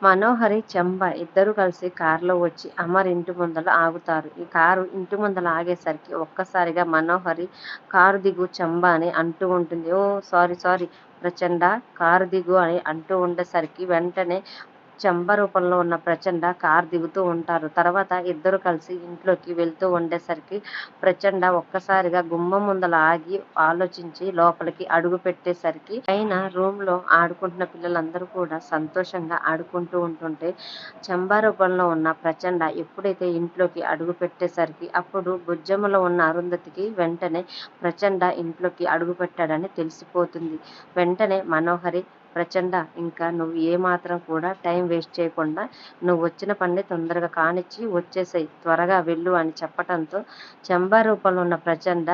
మనోహరి, చెంబ ఇద్దరూ కలిసి కారులో వచ్చి అమర్ ఇంటి ముందర ఆగుతారు. ఈ కారు ఇంటి ముందర ఆగేసరికి ఒక్కసారిగా మనోహరి కారు దిగు చెంబ అని అంటూ ఉంటుంది. ఓ సారీ సారీ ప్రచండ, కారు దిగు అని అంటూ ఉండేసరికి వెంటనే చెంబ రూపంలో ఉన్న ప్రచండ కారు దిగుతూ ఉంటారు. తర్వాత ఇద్దరు కలిసి ఇంట్లోకి వెళ్తూ ఉండేసరికి ప్రచండ ఒక్కసారిగా గుమ్మం ముందల ఆగి ఆలోచించి లోపలికి అడుగు పెట్టేసరికి పైన రూమ్ లో ఆడుకుంటున్న పిల్లలందరూ కూడా సంతోషంగా ఆడుకుంటూ ఉంటుంటే చెంబ రూపంలో ఉన్న ప్రచండ ఎప్పుడైతే ఇంట్లోకి అడుగు పెట్టేసరికి అప్పుడు బుజ్జమ్మలో ఉన్న అరుంధతికి వెంటనే ప్రచండ ఇంట్లోకి అడుగు పెట్టాడని తెలిసిపోతుంది. వెంటనే మనోహరి, ప్రచండ ఇంకా నువ్వు ఏమాత్రం కూడా టైం వేస్ట్ చేయకుండా నువ్వు వచ్చిన పని తొందరగా కానిచ్చి వచ్చేసేయ్, త్వరగా వెళ్ళు అని చెప్పటంతో చెంబా రూపంలో ఉన్న ప్రచండ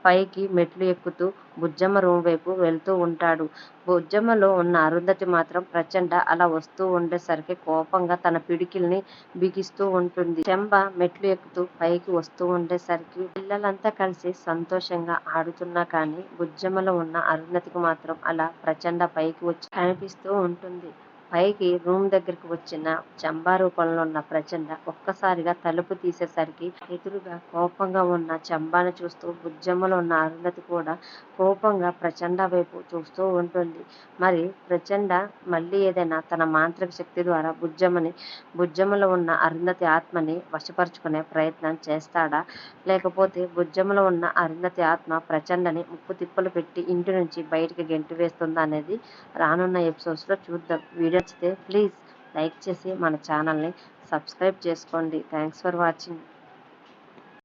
పైకి మెట్లు ఎక్కుతూ బుజ్జమ్మ రూమ్ వైపు వెళ్తూ ఉంటాడు. బుజ్జమ్మలో ఉన్న అరుంధతి మాత్రం ప్రచండ అలా వస్తూ ఉండేసరికి కోపంగా తన పిడికిల్ని బిగిస్తూ ఉంటుంది. చెంబ మెట్లు ఎక్కుతూ పైకి వస్తూ ఉండేసరికి పిల్లలంతా కలిసి సంతోషంగా ఆడుతున్నా కానీ బుజ్జమ్మలో ఉన్న అరుంధతికి మాత్రం అలా ప్రచండ పైకి వచ్చి కనిపిస్తూ ఉంటుంది. పైకి రూమ్ దగ్గరికి వచ్చిన చంబా రూపంలో ఉన్న ప్రచండ ఒక్కసారిగా తలుపు తీసేసరికి ఎదురుగా కోపంగా ఉన్న చంబాని చూస్తూ బుజ్జమ్మలో ఉన్న అరుంధతి కూడా కోపంగా ప్రచండ వైపు చూస్తూ ఉంటుంది. మరి ప్రచండ మళ్ళీ ఏదైనా తన మాంత్రిక శక్తి ద్వారా బుజ్జమ్మలో ఉన్న అరుంధతి ఆత్మని వశపరుచుకునే ప్రయత్నం చేస్తాడా, లేకపోతే బుజ్జమ్మలో ఉన్న అరుంధతి ఆత్మ ప్రచండని ముప్పు తిప్పలు పెట్టి ఇంటి నుంచి బయటికి గెంటి వేస్తుందా అనేది రానున్న ఎపిసోడ్స్లో చూద్దాం. వీడియో నచ్చితే ప్లీజ్ లైక్ చేసి మన ఛానల్ని సబ్స్క్రైబ్ చేసుకోండి. Thanks for watching.